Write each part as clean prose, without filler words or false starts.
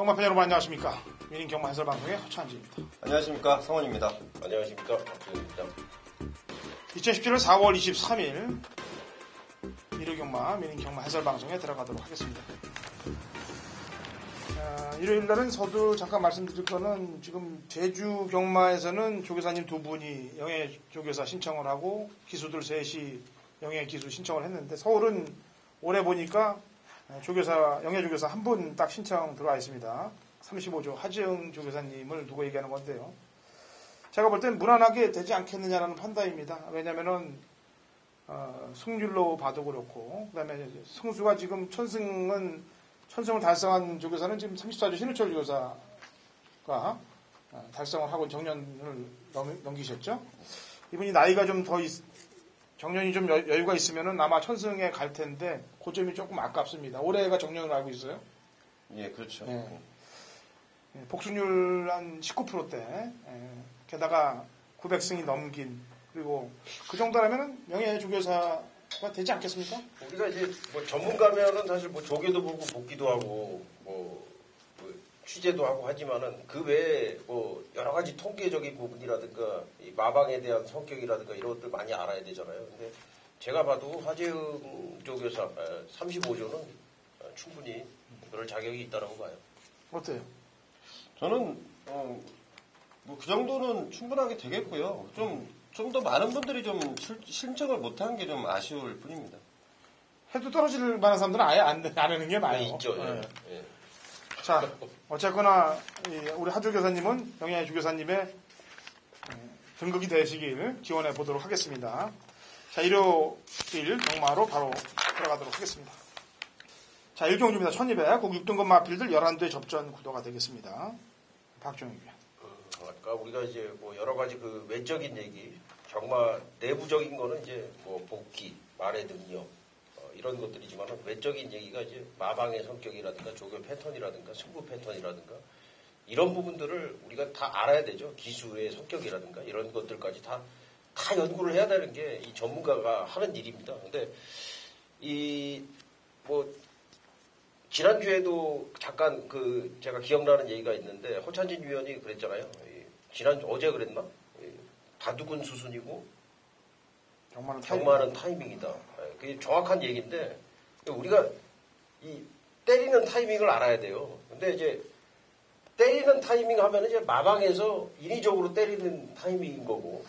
경마팬 여러분 안녕하십니까. 미닝 경마 해설방송의 허찬지입니다. 안녕하십니까. 성원입니다. 안녕하십니까. 박준입니다. 2017년 4월 23일 일요경마 미닝 경마 해설방송에 들어가도록 하겠습니다. 일요일날은 서두 잠깐 말씀드릴 거는 지금 제주 경마에서는 조교사님 두 분이 영예 조교사 신청을 하고 기수들 셋이 영예 기수 신청을 했는데 서울은 올해 보니까 영예 조교사 한 분 딱 신청 들어와 있습니다. 35조 하지영 조교사님을 두고 얘기하는 건데요. 제가 볼 땐 무난하게 되지 않겠느냐라는 판단입니다. 왜냐면은 승률로 봐도 그렇고 그다음에 승수가 지금 천승을 달성한 조교사는 지금 34조 신우철 조교사가 달성을 하고 정년을 넘기셨죠. 이분이 나이가 좀 더 정년이 좀 여유가 있으면은 아마 천승에 갈 텐데 그 점이 조금 아깝습니다. 올해가 정년으로 알고 있어요. 예, 그렇죠. 예. 복수율 한 19%대. 게다가 900승이 넘긴 그리고 그 정도라면은 명예 조교사가 되지 않겠습니까? 우리가 이제 뭐 전문가면은 사실 뭐 조계도 보고 복기도 하고 뭐 취재도 하고 하지만은 그 외에 뭐 여러 가지 통계적인 부분이라든가 이 마방에 대한 성격이라든가 이런 것들 많이 알아야 되잖아요. 근데 제가 봐도 하재영 조교사 35조는 충분히 그럴 자격이 있다고 봐요. 어때요? 저는 뭐 그 정도는 충분하게 되겠고요. 좀 더 많은 분들이 좀 신청을 못한 게 좀 아쉬울 뿐입니다. 해도 떨어질 만한 사람들은 아예 안 하는 게 나아요. 네, 있죠. 예. 예. 자, 어쨌거나 우리 하조 교사님은 영예 조교사님의 등극이 되시길 기원해 보도록 하겠습니다. 자, 일요일 경마로 바로 들어가도록 하겠습니다. 자, 1경주입니다. 1200, 국 6등급 마필들 11대 접전 구도가 되겠습니다. 박종익 위원. 아까 우리가 이제 뭐 여러 가지 그 외적인 얘기, 경마 내부적인 거는 이제 뭐 복기, 말의 능력, 이런 것들이지만 외적인 얘기가 이제 마방의 성격이라든가 조교 패턴이라든가 승부 패턴이라든가 이런 부분들을 우리가 다 알아야 되죠. 기수의 성격이라든가 이런 것들까지 다 연구를 해야 되는 게 이 전문가가 하는 일입니다. 근데 지난주에도 잠깐 제가 기억나는 얘기가 있는데 허찬진 위원이 그랬잖아요. 어제 그랬나? 바둑은 수순이고 경마는 타이밍이다. 그게 정확한 얘기인데 우리가 이 때리는 타이밍을 알아야 돼요. 근데 이제 때리는 타이밍 하면 이제 마방에서 인위적으로 때리는 타이밍인 거고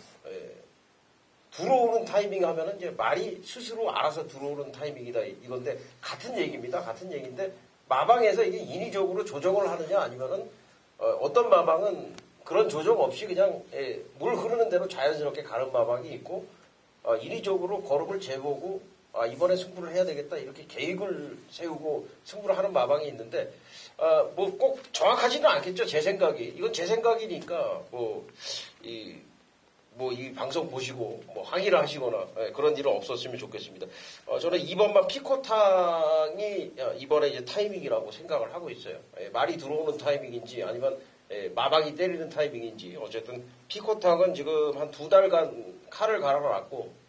들어오는 타이밍 하면은 이제 말이 스스로 알아서 들어오는 타이밍이다 이건데 같은 얘기입니다. 같은 얘기인데 마방에서 이게 인위적으로 조정을 하느냐 아니면은 어떤 마방은 그런 조정 없이 그냥 물 흐르는 대로 자연스럽게 가는 마방이 있고 인위적으로 걸음을 재보고 이번에 승부를 해야 되겠다 이렇게 계획을 세우고 승부를 하는 마방이 있는데 뭐 꼭 정확하지는 않겠죠. 제 생각이 이건 제 생각이니까 이 방송 보시고 항의를 하시거나 그런 일은 없었으면 좋겠습니다. 저는 2번만 피코탕이 이번에 이제 타이밍이라고 생각을 하고 있어요. 말이 들어오는 타이밍인지 아니면 마방이 때리는 타이밍인지 어쨌든 피코탕은 지금 한 2달간 칼을 갈아놨고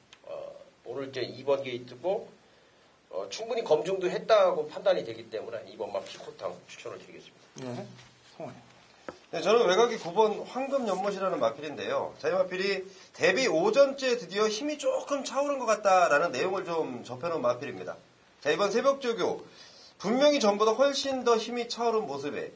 오늘 이제 2번 게이트고 충분히 검증도 했다고 판단이 되기 때문에 2번만 피코탕 추천을 드리겠습니다. 네, 성원이. 네, 저는 외곽이 9번 황금연못이라는 마필인데요. 자, 이 마필이 데뷔 5전째 드디어 힘이 조금 차오른 것 같다라는 내용을 좀 접해놓은 마필입니다. 자, 이번 새벽조교 분명히 전보다 훨씬 더 힘이 차오른 모습에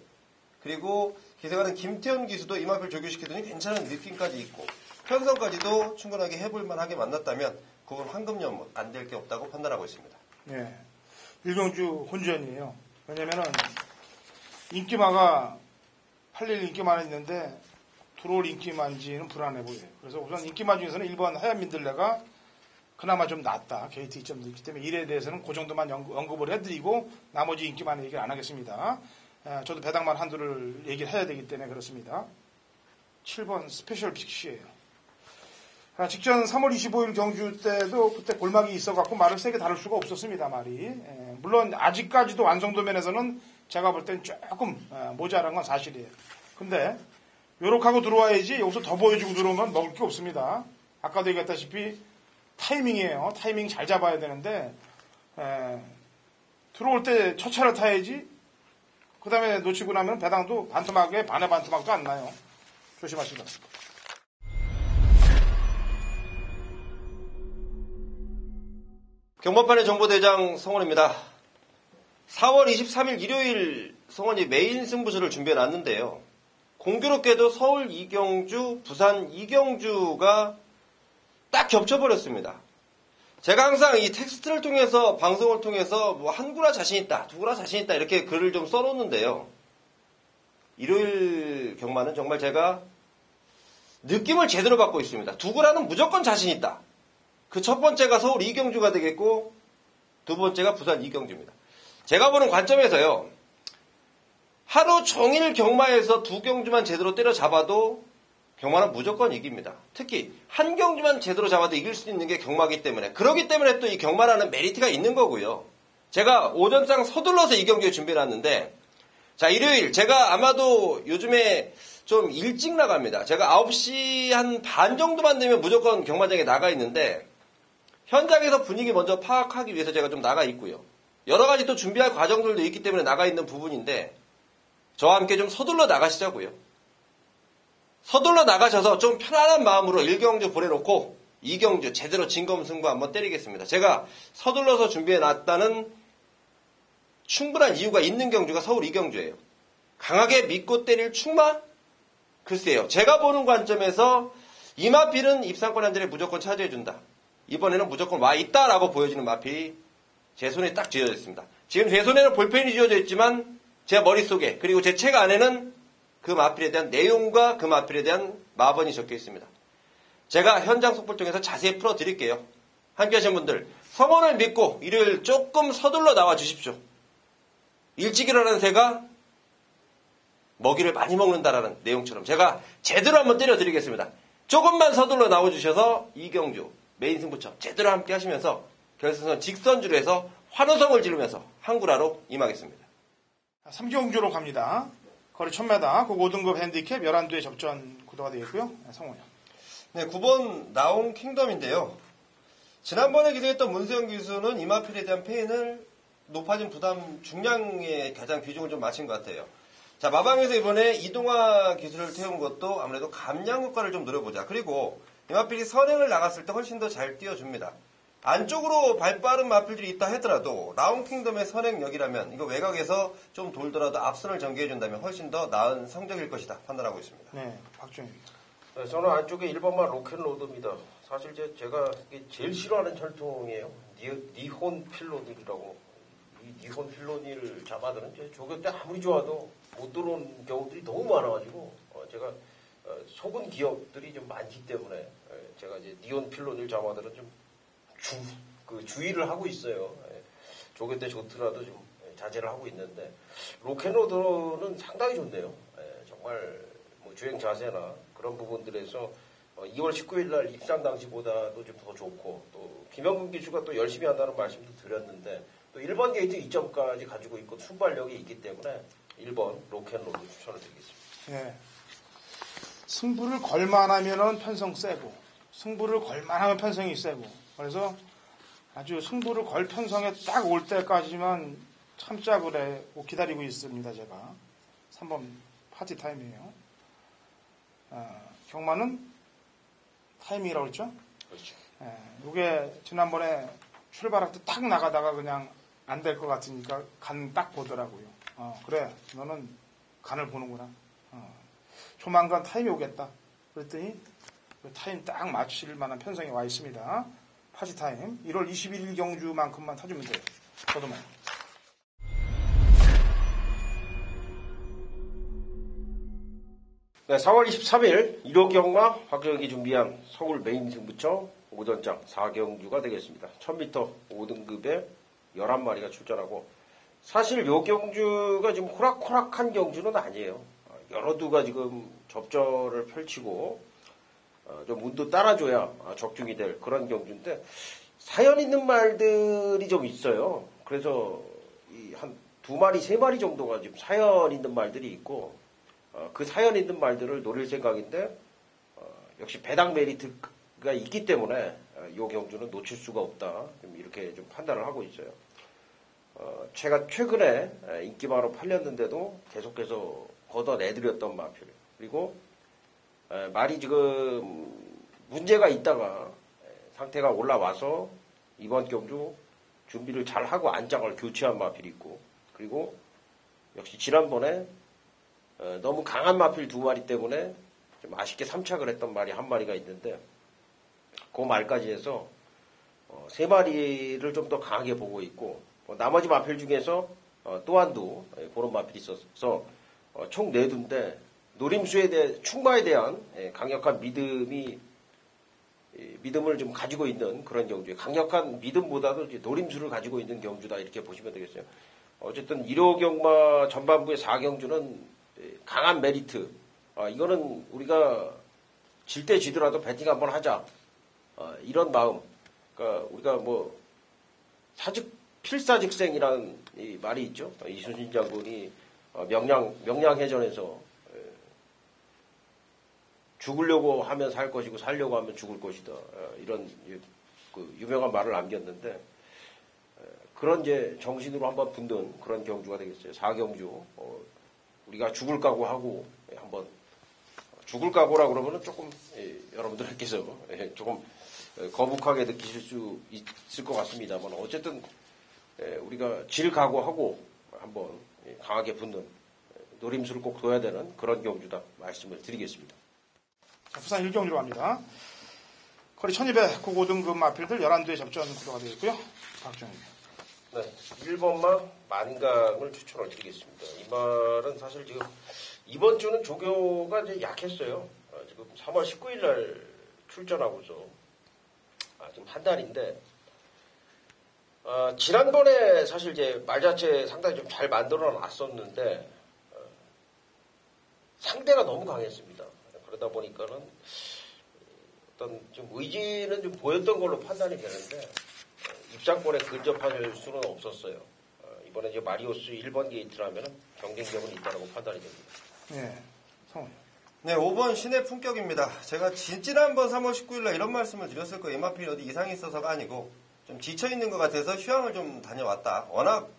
그리고 기세가는 김태현 기수도 이 마필 조교시키더니 괜찮은 느낌까지 있고 편성까지도 충분하게 해볼만하게 만났다면 9번 황금연못 안 될 게 없다고 판단하고 있습니다. 네, 일경주 혼전이에요. 왜냐면은 인기마가 8일 인기만 있는데 들어올 인기만지는 불안해 보여요. 그래서 우선 인기만 중에서는 1번 하얀 민들레가 그나마 좀 낫다. 게이트 2점도 있기 때문에 일에 대해서는 그 정도만 언급을 해드리고 나머지 인기만 얘기를 안 하겠습니다. 저도 배당만 한두를 얘기를 해야 되기 때문에 그렇습니다. 7번 스페셜 픽시예요. 직전 3월 25일 경주 때도 그때 골막이 있어갖고 말을 세게 다룰 수가 없었습니다. 말이. 물론 아직까지도 완성도 면에서는 제가 볼 땐 조금 모자란 건 사실이에요. 근데 요렇게 하고 들어와야지 여기서 더 보여주고 들어오면 먹을 게 없습니다. 아까도 얘기했다시피 타이밍이에요. 타이밍 잘 잡아야 되는데 들어올 때 첫 차를 타야지 그 다음에 놓치고 나면 배당도 반토막에 반의 반토막도 안 나요. 조심하시기 바랍니다. 경마판의 정보대장 성원입니다. 4월 23일 일요일 성원이 메인 승부수를 준비해놨는데요. 공교롭게도 서울 이경주, 부산 이경주가 딱 겹쳐버렸습니다. 제가 항상 이 텍스트를 통해서, 방송을 통해서 뭐 한 구라 자신있다, 두 구라 자신있다 이렇게 글을 좀 써놓는데요. 일요일 경마는 정말 제가 느낌을 제대로 받고 있습니다. 두 구라는 무조건 자신있다. 그 첫 번째가 서울 이경주가 되겠고 두 번째가 부산 이경주입니다. 제가 보는 관점에서요. 하루 종일 경마에서 두 경주만 제대로 때려잡아도 경마는 무조건 이깁니다. 특히 한 경주만 제대로 잡아도 이길 수 있는 게 경마이기 때문에, 그러기 때문에 또 이 경마라는 메리트가 있는 거고요. 제가 오전장 서둘러서 이 경기에 준비해놨는데, 자, 일요일 제가 아마도 요즘에 좀 일찍 나갑니다. 제가 9시 한 반 정도만 되면 무조건 경마장에 나가 있는데, 현장에서 분위기 먼저 파악하기 위해서 제가 좀 나가 있고요. 여러 가지 또 준비할 과정들도 있기 때문에 나가 있는 부분인데, 저와 함께 좀 서둘러 나가시자고요. 서둘러 나가셔서 좀 편안한 마음으로 1경주 보내놓고 2경주 제대로 진검승부 한번 때리겠습니다. 제가 서둘러서 준비해놨다는 충분한 이유가 있는 경주가 서울 2경주예요. 강하게 믿고 때릴 충마? 글쎄요. 제가 보는 관점에서 이 마필은 입상권 한 자리에 무조건 차지해준다. 이번에는 무조건 와 있다라고 보여지는 마필이 제 손에 딱 쥐어져 있습니다. 지금 제 손에는 볼펜이 쥐어져 있지만 제 머릿속에, 그리고 제 책 안에는 그 마필에 대한 내용과 그 마필에 대한 마번이 적혀 있습니다. 제가 현장 속보를 통해서 자세히 풀어드릴게요. 함께 하신 분들, 성원을 믿고 일요일 조금 서둘러 나와 주십시오. 일찍 일어나는 새가 먹이를 많이 먹는다라는 내용처럼 제가 제대로 한번 때려드리겠습니다. 조금만 서둘러 나와주셔서 이경주, 메인 승부처 제대로 함께 하시면서 결승선 직선주로 해서 환호성을 지르면서 한구라로 임하겠습니다. 3경주로 갑니다. 거리 1000m, 그 5등급 핸디캡 11두의 접전 구도가 되겠고요. 성원이요. 네, 9번 나온 킹덤인데요. 지난번에 기대했던 문세영 기수는 이마필에 대한 페인을 높아진 부담 중량에 가장 비중을 좀 맞춘 것 같아요. 자, 마방에서 이번에 이동화 기술을 태운 것도 아무래도 감량 효과를 좀 노려보자. 그리고 이마필이 선행을 나갔을 때 훨씬 더 잘 뛰어줍니다. 안쪽으로 발 빠른 마필들이 있다 하더라도 라운킹덤의 선행력이라면 이거 외곽에서 좀 돌더라도 앞선을 전개해준다면 훨씬 더 나은 성적일 것이다 판단하고 있습니다. 네, 박준입니다. 네, 저는 안쪽에 1번만 로켓로드입니다. 사실 제가 제일 싫어하는 혈통이에요. 니혼 필로들이라고. 이 니혼 필로니를 잡아드는 조교 때 아무리 좋아도 못 들어온 경우들이 너무 많아가지고 제가 속은 기업들이 좀 많기 때문에 제가 이제 니혼 필로니를 잡아드는 좀 주의를 하고 있어요. 조교 때 좋더라도 좀 자제를 하고 있는데, 로켓로드는 상당히 좋네요. 정말 뭐 주행 자세나 그런 부분들에서 2월 19일 날 입상 당시보다도 좀 더 좋고, 또 김영근 기수가 또 열심히 한다는 말씀도 드렸는데, 또 1번 게이트 2점까지 가지고 있고 순발력이 있기 때문에 1번 로켓로드 추천을 드리겠습니다. 네. 승부를 걸만하면은 편성 세고, 승부를 걸만하면 편성이 세고, 그래서 아주 승부를 걸 편성에 딱 올 때까지만 참자 그래 기다리고 있습니다. 제가 3번 파티 타임이에요. 경마는 타이밍이라고 그랬죠? 그렇죠. 이게 지난번에 출발할 때 딱 나가다가 그냥 안 될 것 같으니까 간 딱 보더라고요. 그래, 너는 간을 보는구나. 조만간 타임이 오겠다. 그랬더니 그 타임 딱 맞출 만한 편성이 와 있습니다. 파티 타임 1월 21일 경주만큼만 타주면 돼요. 저도만. 네, 4월 23일 1호 경마 박정희 준비한 서울 메인 승부처 오전장 4경주가 되겠습니다. 1000m 5등급에 11마리가 출전하고, 사실 요 경주가 지금 호락호락한 경주는 아니에요. 여러 두가 지금 접전을 펼치고 좀 운도 따라줘야 적중이 될 그런 경주인데, 사연 있는 말들이 좀 있어요. 그래서 한 2마리, 3마리 정도가 지금 사연 있는 말들이 있고, 그 사연 있는 말들을 노릴 생각인데, 역시 배당 메리트가 있기 때문에 이 경주는 놓칠 수가 없다. 좀 이렇게 좀 판단을 하고 있어요. 최근에 인기마로 팔렸는데도 계속해서 걷어내드렸던 마필. 그리고 말이 지금 문제가 있다가 상태가 올라와서 이번 경주 준비를 잘 하고 안장을 교체한 마필이 있고, 그리고 역시 지난번에 너무 강한 마필 2마리 때문에 좀 아쉽게 3착을 했던 말이 한 마리가 있는데, 그 말까지 해서 3마리를 좀 더 강하게 보고 있고, 나머지 마필 중에서 또한도 그런 마필이 있어서 총 4두인데 노림수에 대해 충마에 대한 강력한 믿음을 좀 가지고 있는 그런 경주에, 강력한 믿음보다도 이제 노림수를 가지고 있는 경주다, 이렇게 보시면 되겠어요. 어쨌든 1호 경마 전반부의 4경주는 강한 메리트, 이거는 우리가 질 때 지더라도 배팅 한번 하자, 이런 마음. 그러니까 우리가 뭐 필사직생이라는 이 말이 있죠. 이순신 장군이 명량해전에서 죽으려고 하면 살 것이고 살려고 하면 죽을 것이다, 이런 그 유명한 말을 남겼는데, 그런 이제 정신으로 한번 붙는 그런 경주가 되겠어요. 4경주. 우리가 죽을 각오하고 한번, 죽을 각오라 그러면은 조금 여러분들께서 조금 거북하게 느끼실 수 있을 것 같습니다만, 어쨌든 우리가 질 각오하고 한번 강하게 붙는, 노림수를 꼭 둬야 되는 그런 경주다 말씀을 드리겠습니다. 자, 부산 1경주로 갑니다. 거리 1200 고고등급 마필들 11두의 접전 구도가 되어 있고요. 박정희입니다. 네, 1번마 만강을 추천을 드리겠습니다. 이 말은 사실 지금 이번 주는 조교가 이제 약했어요. 지금 3월 19일 날 출전하고서 지금 한 달인데, 지난번에 사실 이제 말 자체 상당히 좀 잘 만들어 놨었는데, 상대가 너무 강했습니다. 그러다 보니까는 어떤 좀 의지는 좀 보였던 걸로 판단이 되는데, 입상권에 근접할 수는 없었어요. 이번에 이제 마리오스 1번 게이트라면 경쟁력은 있다고 판단이 됩니다. 네, 성훈. 네, 5번 신의 품격입니다. 제가 지난번 3월 19일날 이런 말씀을 드렸을 거예요. 이마필이 어디 이상이 있어서가 아니고 좀 지쳐있는 것 같아서 휴양을 좀 다녀왔다. 워낙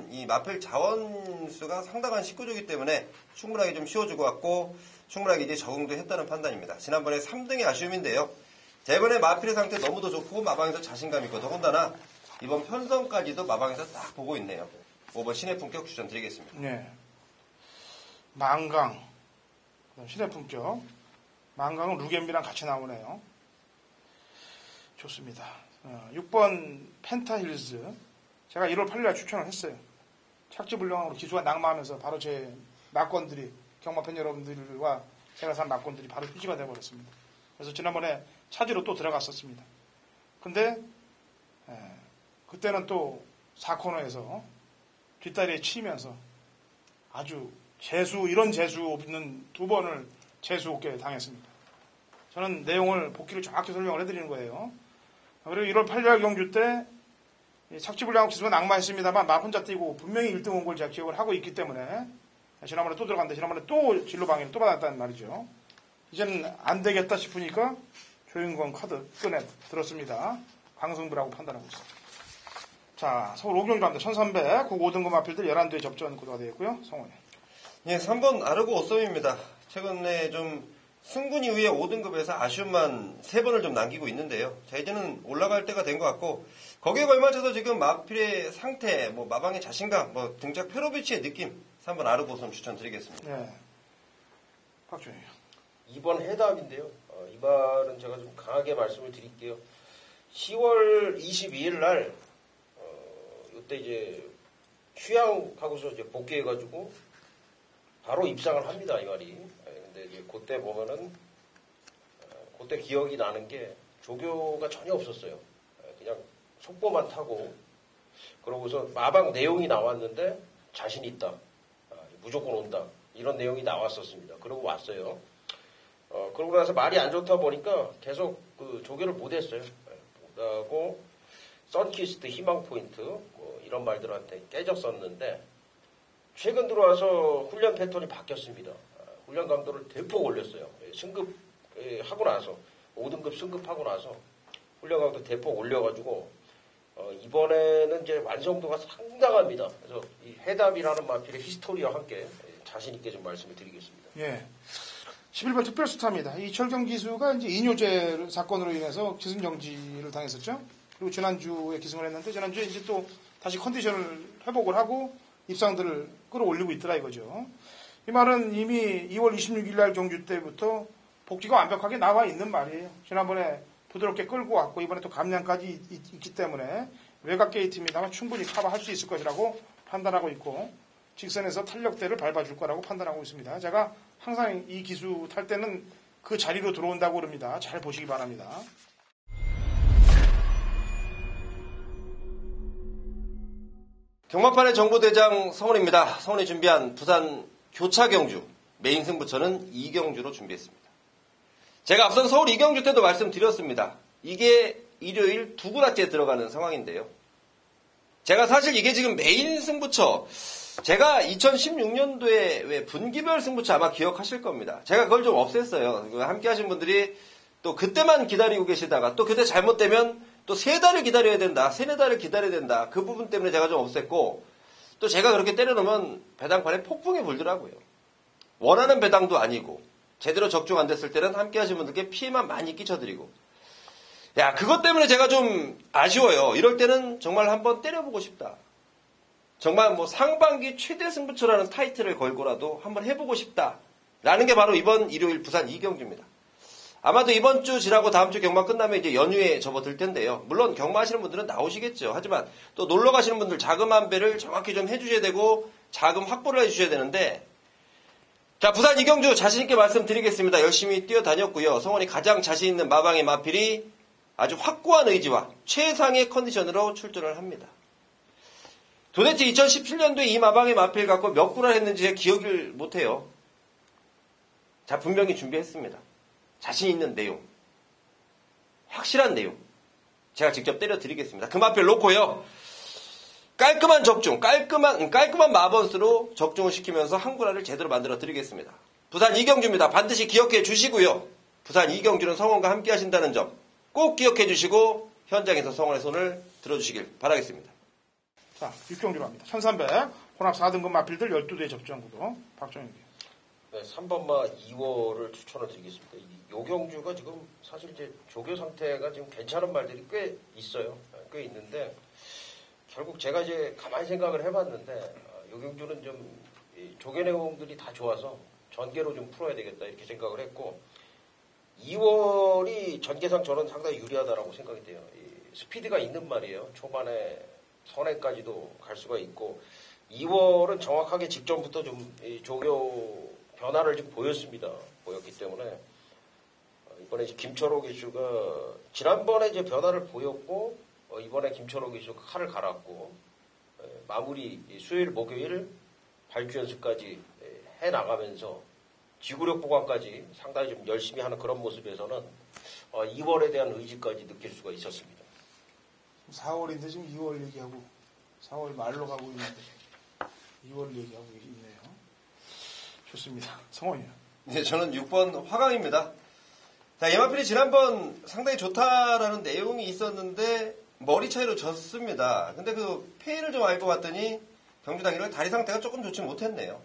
이 마필 자원수가 상당한 식구조이기 때문에 충분하게 좀 쉬어주고 왔고, 충분하게 이제 적응도 했다는 판단입니다. 지난번에 3등의 아쉬움인데요. 대번에 마필의 상태 너무도 좋고 마방에서 자신감 있고, 더군다나 이번 편성까지도 마방에서 딱 보고 있네요. 5번 신의 품격 추천드리겠습니다. 네. 만강. 신의 품격. 만강은 루겜비랑 같이 나오네요. 좋습니다. 6번 펜타힐즈. 제가 1월 8일날 추천을 했어요. 착지불량으로 기수가 낙마하면서 바로 제 막건들이, 경마팬 여러분들과 제가 산 막건들이 바로 휴지가 되어버렸습니다. 그래서 지난번에 차지로 또 들어갔었습니다. 근데 그때는 또 4코너에서 뒷다리에 치면서 아주 이런 재수 없는 2번을 재수 없게 당했습니다. 저는 내용을 복귀를 정확히 설명을 해드리는 거예요. 그리고 1월 8일 경주 때 착지불량하고 기수가 낙마했습니다만 막 혼자 뛰고 분명히 1등 온 걸 제가 기억을 하고 있기 때문에, 지난번에 또 들어갔는데 지난번에 또 진로방해를 또 받았다는 말이죠. 이제는 안 되겠다 싶으니까 조윤건 카드 꺼내 들었습니다. 강승부라고 판단하고 있습니다. 자, 서울 5경주 갑니다. 1300 5등급 마필들 11두의 접전 구도가 되어 있고요. 성원이. 예, 3번 아르고 오썸입니다. 최근에 좀 승분 이후에 5등급에서 아쉬움만 3번을 좀 남기고 있는데요. 자, 이제는 올라갈 때가 된 것 같고, 거기에 걸맞춰서 지금 마필의 상태, 마방의 자신감, 등짝 페로비치의 느낌, 3번 아르고 오썸 추천드리겠습니다. 네. 박준희. 2번 해답인데요. 이 말은 제가 좀 강하게 말씀을 드릴게요. 10월 22일 날, 이때 이제 휴양하고서 이제 복귀해가지고 바로 입상을 합니다, 이 말이. 근데 이제 그때 보면은, 그때 기억이 나는 게 조교가 전혀 없었어요. 그냥 속보만 타고, 그러고서 마방 내용이 나왔는데 자신 있다. 무조건 온다. 이런 내용이 나왔었습니다. 그러고 왔어요. 그러고 나서 말이 안 좋다 보니까 계속 그 조교를 못했어요. 못하고 선키스트 희망 포인트 이런 말들한테 깨졌었는데, 최근 들어와서 훈련 패턴이 바뀌었습니다. 훈련 강도를 대폭 올렸어요. 승급하고 나서 5등급 승급하고 나서 훈련 강도 대폭 올려가지고 이번에는 이제 완성도가 상당합니다. 그래서 이 해답이라는 마필의 히스토리와 함께 자신 있게 좀 말씀을 드리겠습니다. 예. 11번 특별수사입니다. 이철경 기수가 이제 이뇨제 사건으로 인해서 기승 정지를 당했었죠. 그리고 지난주에 기승을 했는데 지난주에 이제 또 다시 컨디션을 회복을 하고 입상들을 끌어올리고 있더라 이거죠. 이 말은 이미 2월 26일 날 경주 때부터 복귀가 완벽하게 나와 있는 말이에요. 지난번에 부드럽게 끌고 왔고 이번에 또 감량까지 있기 때문에 외곽 게이트입니다만 충분히 커버할 수 있을 것이라고 판단하고 있고 직선에서 탄력대를 밟아줄 거라고 판단하고 있습니다. 제가 항상 이 기수 탈 때는 그 자리로 들어온다고 그럽니다. 잘 보시기 바랍니다. 경마판의 정보대장 성훈입니다. 성훈이 준비한 부산 교차 경주 메인 승부처는 이경주로 준비했습니다. 제가 앞선 서울 이경주 때도 말씀드렸습니다. 이게 일요일 두 구라째 들어가는 상황인데요. 제가 사실 이게 지금 메인 승부처, 제가 2016년도에 왜 분기별 승부처 아마 기억하실 겁니다. 제가 그걸 좀 없앴어요. 함께 하신 분들이 또 그때만 기다리고 계시다가 또 그때 잘못되면 또 3달을 기다려야 된다, 3-4달을 기다려야 된다. 그 부분 때문에 제가 좀 없앴고 또 제가 그렇게 때려놓으면 배당판에 폭풍이 불더라고요. 원하는 배당도 아니고 제대로 적중 안 됐을 때는 함께 하신 분들께 피해만 많이 끼쳐드리고 그것 때문에 제가 좀 아쉬워요. 이럴 때는 정말 한번 때려보고 싶다. 정말 뭐 상반기 최대 승부처라는 타이틀을 걸고라도 한번 해보고 싶다라는 게 바로 이번 일요일 부산 이경주입니다. 아마도 이번 주 지나고 다음 주 경마 끝나면 이제 연휴에 접어들 텐데요. 물론 경마하시는 분들은 나오시겠죠. 하지만 또 놀러 가시는 분들 자금 안배를 정확히 좀 해주셔야 되고 자금 확보를 해주셔야 되는데 자, 부산 이경주 자신있게 말씀드리겠습니다. 열심히 뛰어다녔고요. 성원이 가장 자신있는 마방의 마필이 아주 확고한 의지와 최상의 컨디션으로 출전을 합니다. 도대체 2017년도에 이 마방의 마필 갖고 몇 구를 했는지 기억을 못해요. 자, 분명히 준비했습니다. 자신 있는 내용, 확실한 내용 제가 직접 때려드리겠습니다. 그 마필 놓고요. 깔끔한 적중, 깔끔한 마번스로 적중을 시키면서 한 구라를 제대로 만들어 드리겠습니다. 부산 이경주입니다. 반드시 기억해 주시고요. 부산 이경주는 성원과 함께 하신다는 점 꼭 기억해 주시고 현장에서 성원의 손을 들어주시길 바라겠습니다. 자, 6경주로 합니다. 1300 혼합 4등급 마필들 12대 접전구도 박정희님. 네, 3번마 2월을 추천을 드리겠습니다. 요 경주가 지금 사실 이제 조교 상태가 지금 괜찮은 말들이 꽤 있어요. 꽤 있는데 결국 제가 이제 가만히 생각을 해봤는데 요 경주는 좀 조교 내용들이 다 좋아서 전개로 좀 풀어야 되겠다 이렇게 생각을 했고 2월이 전개상 저는 상당히 유리하다라고 생각이 돼요. 스피드가 있는 말이에요. 초반에 선행까지도 갈 수가 있고 2월은 정확하게 직전부터 좀 조교 변화를 좀 보였기 때문에 이번에 이제 김철호 기수가 지난번에 이제 변화를 보였고 이번에 김철호 기수가 칼을 갈았고 마무리 수요일 목요일 발주 연습까지 해 나가면서 지구력 보강까지 상당히 좀 열심히 하는 그런 모습에서는 2월에 대한 의지까지 느낄 수가 있었습니다. 4월인데 지금 2월 얘기하고 4월 말로 가고 있는데 2월 얘기하고 있네요. 좋습니다. 성원이요. 네, 저는 6번 화강입니다. 자, 이마필이 지난번 상당히 좋다라는 내용이 있었는데 머리 차이로 졌습니다. 근데 그 페이를 좀 알고 봤더니 경주 당일날 다리 상태가 조금 좋지 못했네요.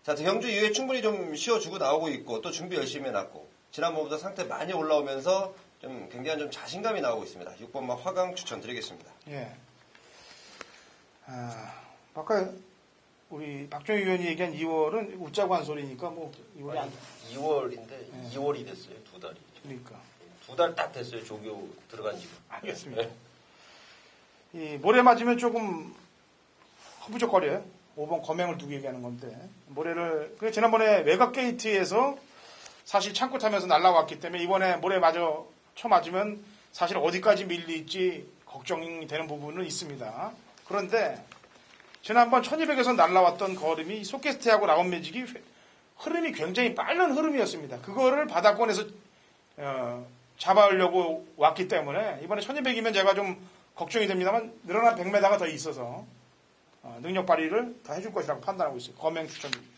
자, 경주 이후에 충분히 좀 쉬어주고 나오고 있고 또 준비 열심히 해놨고 지난번보다 상태 많이 올라오면서 좀 굉장한 좀 자신감이 나오고 있습니다. 6번마 화강 추천드리겠습니다. 예. 아까 우리 박정희 의원이 얘기한 2월은 웃자고 한 소리니까 뭐 2월이 안 2월인데 2월이 됐어요. 2달이. 그러니까 2달 딱 됐어요. 조교 들어간 지가. 알겠습니다. 이 모래 맞으면 조금 허부적거려요. 5번 검행을 두고 얘기하는 건데 모래를 지난번에 외곽 게이트에서 사실 창고 타면서 날라왔기 때문에 이번에 모래 쳐 맞으면 사실 어디까지 밀릴지 걱정이 되는 부분은 있습니다. 그런데 지난번 1200에서 날라왔던 걸음이 소캐스트하고 라운 매직이 흐름이 굉장히 빠른 흐름이었습니다. 그거를 바닥권에서 잡아오려고 왔기 때문에 이번에 1200이면 제가 좀 걱정이 됩니다만 늘어난 100m가 더 있어서 능력 발휘를 더 해줄 것이라고 판단하고 있어요. 검행 추천입니다.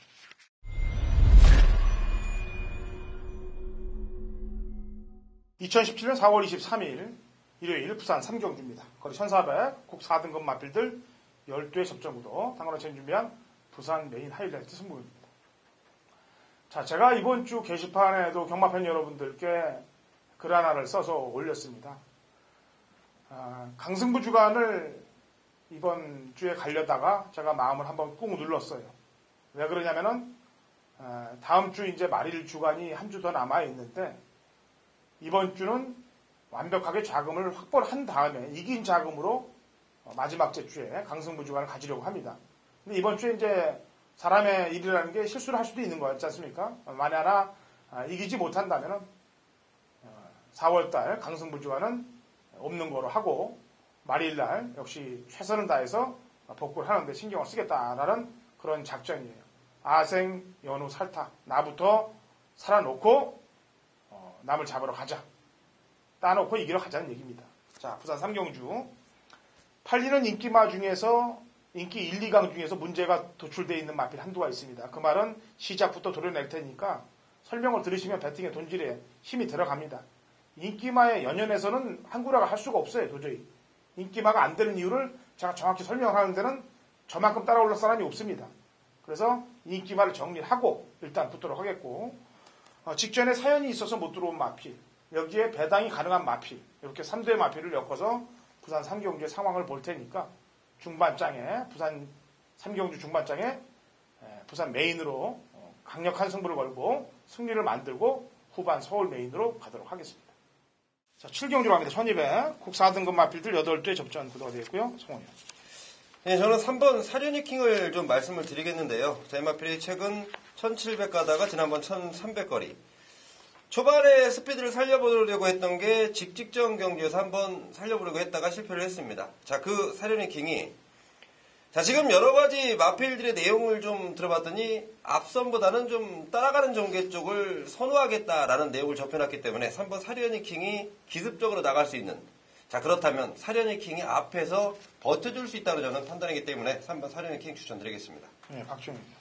(2017년 4월 23일) 일요일 부산 3경주입니다. 거리 1400, 국 4등급 마필들 12회 접전구도 당근어체인 준비한 부산 메인 하이라이트 승부입니다. 자, 제가 이번 주 게시판에도 경마팬 여러분들께 글 하나를 써서 올렸습니다. 강승부 주간을 이번 주에 가려다가 제가 마음을 한번 꾹 눌렀어요. 왜 그러냐면은 다음 주 이제 말일 주간이 한 주 더 남아 있는데 이번 주는 완벽하게 자금을 확보를 한 다음에 이긴 자금으로 마지막 주에 강승부 주간을 가지려고 합니다. 근데 이번 주에 이제 사람의 일이라는 게 실수를 할 수도 있는 거였지 않습니까? 만에 하나 이기지 못한다면은 4월달 강승부 주간은 없는 거로 하고 말일날 역시 최선을 다해서 복구를 하는데 신경을 쓰겠다라는 그런 작전이에요. 아생, 연우, 살타. 나부터 살아놓고 남을 잡으러 가자. 따놓고 이기러 가자는 얘기입니다. 자, 부산 3경주. 팔리는 인기마 중에서 인기 1, 2강 중에서 문제가 도출되어 있는 마필 한두가 있습니다. 그 말은 시작부터 도려낼 테니까 설명을 들으시면 배팅의 돈질에 힘이 들어갑니다. 인기마의 연연에서는 한구라가 할 수가 없어요. 도저히. 인기마가 안 되는 이유를 제가 정확히 설명하는 데는 저만큼 따라올라 사람이 없습니다. 그래서 인기마를 정리하고 일단 붙도록 하겠고 직전에 사연이 있어서 못 들어온 마필 여기에 배당이 가능한 마필 이렇게 3대 마필을 엮어서 부산 3경주의 상황을 볼 테니까 중반장에 부산 3경주 중반장에 부산 메인으로 강력한 승부를 걸고 승리를 만들고 후반 서울 메인으로 가도록 하겠습니다. 자, 7경주로 갑니다. 1200 국 4등급 마필들 8대 접전 구도가 되겠고요. 송원이요. 네, 저는 3번 사륜이킹을 좀 말씀을 드리겠는데요. 저희 마필이 최근 1700 가다가 지난번 1300거리. 초반에 스피드를 살려보려고 했던 게 직전 경주에서 한번 살려보려고 했다가 실패를 했습니다. 자, 그 사륜이킹이 자, 지금 여러 가지 마필들의 내용을 좀 들어봤더니 앞선보다는 좀 따라가는 전개 쪽을 선호하겠다라는 내용을 접해놨기 때문에 3번 사륜이킹이 기습적으로 나갈 수 있는 자, 그렇다면 사륜이킹이 앞에서 버텨줄 수 있다고 저는 판단이기 때문에 3번 사륜이킹 추천드리겠습니다. 네, 박주영입니다.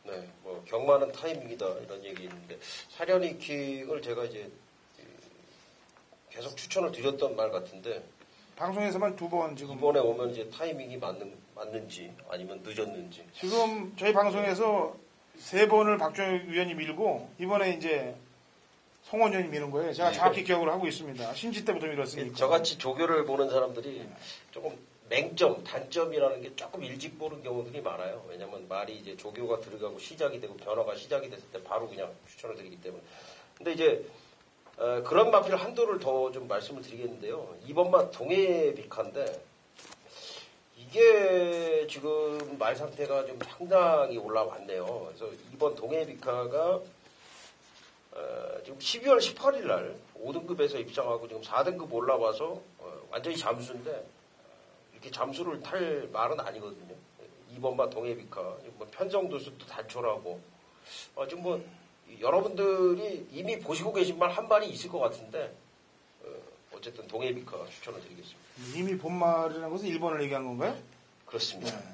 네, 뭐 경마는 타이밍이다 이런 얘기 있는데 사륜이킹을 제가 이제 계속 추천을 드렸던 말 같은데 방송에서만 2번 지금 이번에 오면 이제 타이밍이 맞는지 아니면 늦었는지 지금 저희 방송에서 3번을 박주영 위원이 밀고 이번에 이제 송원 의원이 미는 거예요. 제가 정확히 기억을 하고 있습니다. 신지 때부터 밀었으니까. 저같이 조교를 보는 사람들이 조금 맹점, 단점이라는 게 조금 일찍 보는 경우들이 많아요. 왜냐면 말이 이제 조교가 들어가고 시작이 되고 변화가 시작이 됐을 때 바로 그냥 추천을 드리기 때문에. 근데 이제 그런 마필 한도를 더 좀 말씀을 드리겠는데요. 이번 맛 동해비카인데 이게 지금 말 상태가 좀 상당히 올라왔네요. 그래서 이번 동해비카가 지금 12월 18일 날 5등급에서 입장하고 지금 4등급 올라와서 완전히 잠수인데 이렇게 잠수를 탈 말은 아니거든요. 이번만 동해비카 뭐 편성도수도 단촐하고 지금 뭐 여러분들이 이미 보시고 계신 말 한 말이 있을 것 같은데 어쨌든 동해비카 추천을 드리겠습니다. 이미 본 말이라는 것은 1번을 얘기한 건가요? 그렇습니다. 네.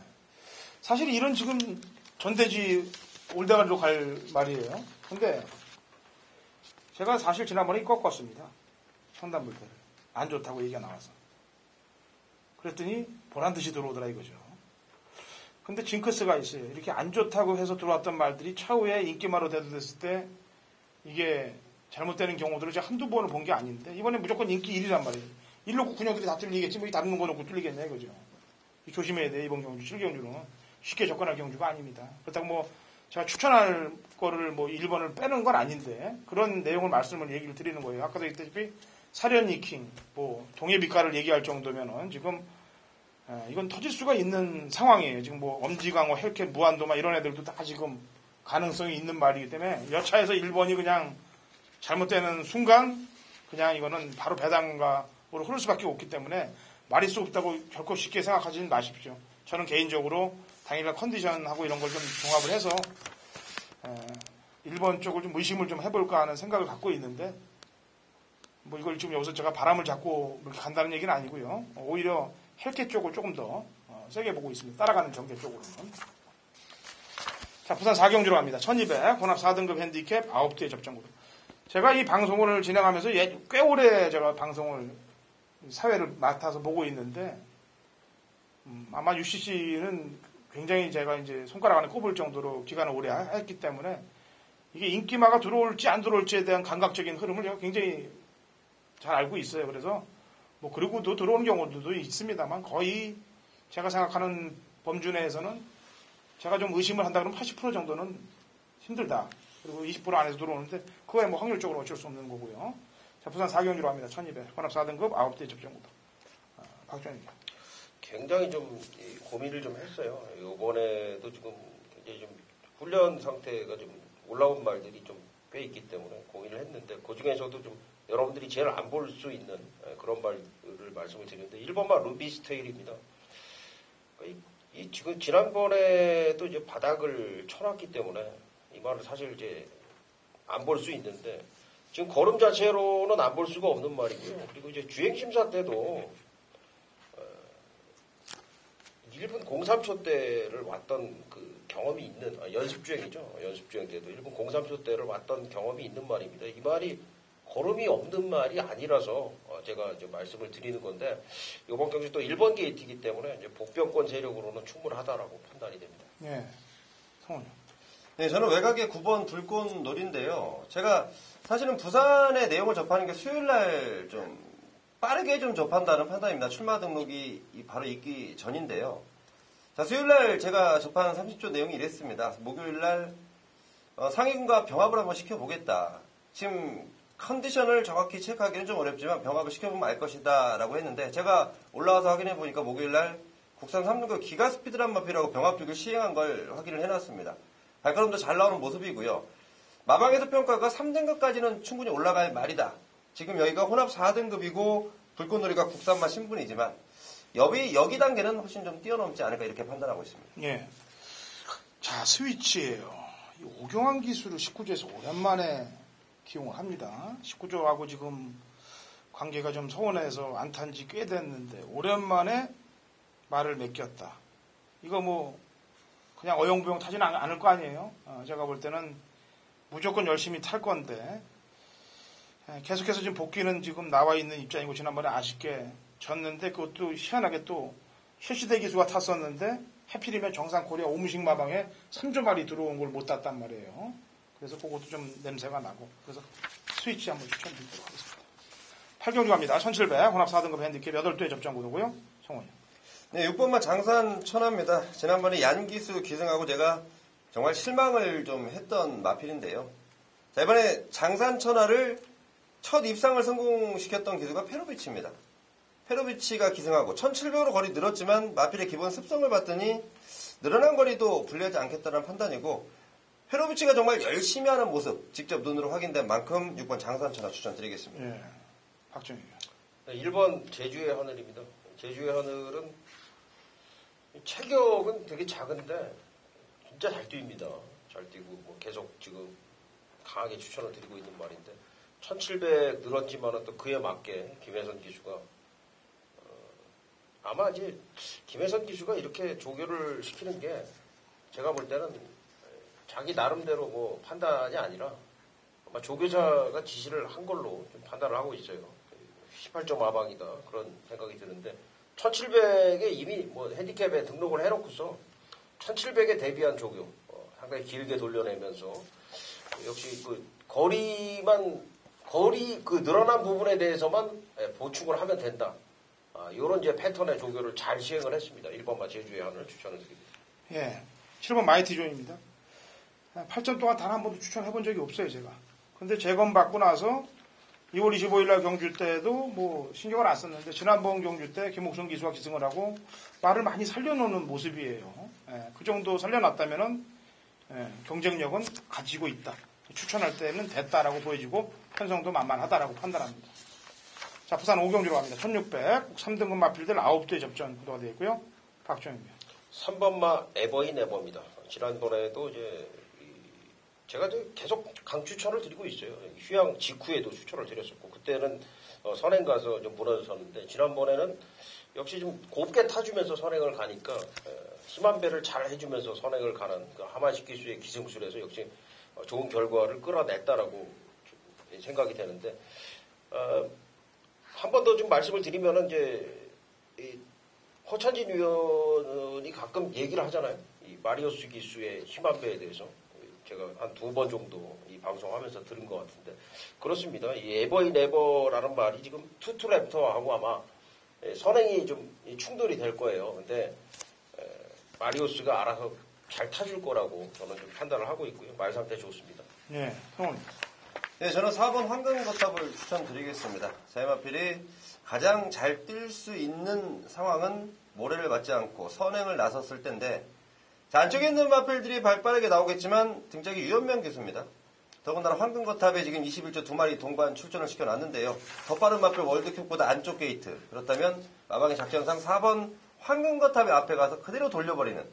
사실 이런 지금 전대지 올대가리로 갈 말이에요. 근데 제가 사실 지난번에 꺾었습니다. 청담불패를. 안 좋다고 얘기가 나와서. 그랬더니 보란듯이 들어오더라 이거죠. 근데 징크스가 있어요. 이렇게 안 좋다고 해서 들어왔던 말들이 차후에 인기마로 대두됐을 때 이게 잘못되는 경우들을 제가 한두 번을 본 게 아닌데 이번에 무조건 인기 1위란 말이에요. 1놓고 9년들이 다 뚫리겠지 뭐 이 다른 거 놓고 뚫리겠네 이거죠. 조심해야 돼 이번 경주 7경주는 쉽게 접근할 경주가 아닙니다. 그렇다고 뭐 제가 추천할 거를 뭐 1번을 빼는 건 아닌데 그런 내용을 말씀을 얘기를 드리는 거예요. 아까도 얘기했다시피 사련이킹, 뭐 동해비가를 얘기할 정도면은 지금 이건 터질 수가 있는 상황이에요. 지금 뭐 엄지강호, 헬켓, 무한도마 이런 애들도 다 지금 가능성이 있는 말이기 때문에 여차에서 1번이 그냥 잘못되는 순간 그냥 이거는 바로 배당가로 흐를 수밖에 없기 때문에 말이 수 없다고 결코 쉽게 생각하지는 마십시오. 저는 개인적으로 당일날 컨디션하고 이런 걸 좀 종합을 해서 1번 쪽을 좀 의심을 좀 해볼까 하는 생각을 갖고 있는데 뭐 이걸 지금 여기서 제가 바람을 잡고 그렇게 간다는 얘기는 아니고요. 오히려 헬켓 쪽을 조금 더 세게 보고 있습니다. 따라가는 전개 쪽으로는. 자, 부산 4경주로 갑니다. 1200 혼합 4등급 핸디캡 9대의 접전구도. 제가 이 방송을 진행하면서 꽤 오래 제가 방송을 사회를 맡아서 보고 있는데 아마 UCC는 굉장히 제가 이제 손가락 안에 꼽을 정도로 기간을 오래 했기 때문에 이게 인기마가 들어올지 안 들어올지에 대한 감각적인 흐름을 제가 굉장히 잘 알고 있어요. 그래서 뭐 그리고도 들어오는 경우도 있습니다만 거의 제가 생각하는 범주 내에서는 제가 좀 의심을 한다 그러면 80% 정도는 힘들다. 그리고 20% 안에서 들어오는데 그거야 뭐 확률적으로 어쩔 수 없는 거고요. 자, 부산 4경기로 합니다. 1200. 혼합 4등급 9대 접전구도. 박정희입니다. 굉장히 좀 고민을 좀 했어요. 이번에도 지금 굉장히 좀 훈련 상태가 좀 올라온 말들이 좀 꽤 있기 때문에 고민을 했는데 그 중에서도 좀 여러분들이 제일 안 볼 수 있는 그런 말을 말씀을 드리는데 1번만 루비 스테일입니다. 이 지금 지난번에도 이제 바닥을 쳐놨기 때문에 이 말을 사실 이제 안 볼 수 있는데 지금 걸음 자체로는 안 볼 수가 없는 말이고요. 그리고 이제 주행 심사 때도 1분 03초 대를 왔던 그 경험이 있는 연습주행이죠. 연습주행 때도 1분 03초 대를 왔던 경험이 있는 말입니다. 이 말이 걸음이 없는 말이 아니라서 제가 이제 말씀을 드리는 건데 이번 경기 또 1번 게이트이기 때문에 이제 복병권 세력으로는 충분하다라고 판단이 됩니다. 네, 성훈이. 네, 저는 외곽의 9번 불꽃 놀인데요. 제가 사실은 부산의 내용을 접하는 게 수요일 날 좀 빠르게 좀 접한다는 판단입니다. 출마 등록이 바로 있기 전인데요. 자, 수요일 날 제가 접한 30조 내용이 이랬습니다. 목요일 날 상위군과 병합을 한번 시켜보겠다. 지금 컨디션을 정확히 체크하기는 좀 어렵지만 병합을 시켜보면 알 것이다 라고 했는데 제가 올라와서 확인해보니까 목요일 날 국산 3등급 기가 스피드란 마피라고 병합2를 시행한 걸 확인을 해놨습니다. 발걸음도 잘 나오는 모습이고요. 마방에서 평가가 3등급까지는 충분히 올라갈 말이다. 지금 여기가 혼합 4등급이고 불꽃놀이가 국산만 신분이지만 여기 단계는 훨씬 좀 뛰어넘지 않을까 이렇게 판단하고 있습니다. 예. 자, 스위치예요. 이 오경환 기수를 19조에서 오랜만에 기용을 합니다. 19조하고 지금 관계가 좀 서운해서 안 탄 지 꽤 됐는데 오랜만에 말을 맡겼다. 이거 뭐 그냥 어영부영 타지는 않을 거 아니에요. 제가 볼 때는 무조건 열심히 탈 건데 계속해서 지금 복귀는 지금 나와 있는 입장이고 지난번에 아쉽게 졌는데 그것도 희한하게 또 실시대 기수가 탔었는데 해필이면 정상 코리아 오무식 마방에 3조 말이 들어온 걸 못 땄단 말이에요. 그래서 그것도 좀 냄새가 나고 그래서 스위치 한번 추천드리도록 하겠습니다. 8경주 갑니다. 1700 혼합 4등급 핸디캡 8대 접전 구도고요. 성훈이. 네, 6번만 장산 천하입니다. 지난번에 얀기수 기승하고 제가 정말 실망을 좀 했던 마필인데요. 자, 이번에 장산 천하를 첫 입상을 성공시켰던 기수가 페로비치입니다. 페로비치가 기승하고 1700으로 거리 늘었지만 마필의 기본 습성을 봤더니 늘어난 거리도 불리하지 않겠다는 판단이고 페로비치가 정말 열심히 하는 모습 직접 눈으로 확인된 만큼 6번 장산천하 추천드리겠습니다. 예. 박정희. 네, 1번 제주의 하늘입니다. 제주의 하늘은 체격은 되게 작은데 진짜 잘 뛰입니다. 잘 뛰고 뭐 계속 지금 강하게 추천을 드리고 있는 말인데 1700 늘었지만은 또 그에 맞게 김혜선 기수가 아마 이제 김혜선 기수가 이렇게 조교를 시키는 게 제가 볼 때는 자기 나름대로 뭐 판단이 아니라 아마 조교사가 지시를 한 걸로 좀 판단을 하고 있어요. 18점 마방이다 그런 생각이 드는데 1700에 이미 뭐 핸디캡에 등록을 해놓고서 1700에 대비한 조교 상당히 길게 돌려내면서 역시 그 거리 그 늘어난 부분에 대해서만 보충을 하면 된다. 이런 이제 패턴의 조교를 잘 시행을 했습니다. 1번마 제주의 하늘 추천을 드립니다. 예. 7번 마이티존입니다. 8전 동안 단 한 번도 추천해본 적이 없어요, 제가. 근데 재검 받고 나서 2월 25일 날 경주 때도 뭐 신경을 안 썼는데 지난번 경주 때 김옥순 기수가 기승을 하고 말을 많이 살려놓는 모습이에요. 예, 그 정도 살려놨다면은 경쟁력은 가지고 있다. 추천할 때는 됐다라고 보여지고 편성도 만만하다라고 판단합니다. 자, 부산 5경주로 갑니다. 1600 3등급 마필들 9대 접전 구도가 되어 있고요. 박정희입니다. 3번마 에버인 에버입니다. 지난번에도 이제 제가 계속 강추천을 드리고 있어요. 휴양 직후에도 추천을 드렸었고 그때는 선행 가서 좀 무너졌었는데 지난번에는 역시 좀 곱게 타주면서 선행을 가니까 심한 배를 잘 해주면서 선행을 가는 그 하마식 기수의 기승술에서 역시 좋은 결과를 끌어냈다라고 생각이 되는데 한 번 더 좀 말씀을 드리면은 이제 이 허찬진 위원이 가끔 얘기를 하잖아요. 이 마리오스 기수의 힘안배에 대해서 제가 한 2번 정도 이 방송하면서 들은 것 같은데 그렇습니다. 이 에버이 네버라는 말이 지금 투투랩터하고 아마 선행이 좀 충돌이 될 거예요. 근데 마리오스가 알아서 잘 타줄 거라고 저는 좀 판단을 하고 있고요. 말 상태 좋습니다. 네, 형은. 네, 저는 4번 황금거탑을 추천드리겠습니다. 자이마필이 가장 잘 뛸 수 있는 상황은 모래를 맞지 않고 선행을 나섰을 때인데 자, 안쪽에 있는 마필들이 발빠르게 나오겠지만 등짝이 유연명 기수입니다. 더군다나 황금거탑에 지금 21조 2마리 동반 출전을 시켜놨는데요. 더 빠른 마필 월드큐보다 안쪽 게이트. 그렇다면 마방의 작전상 4번 황금거탑의 앞에 가서 그대로 돌려버리는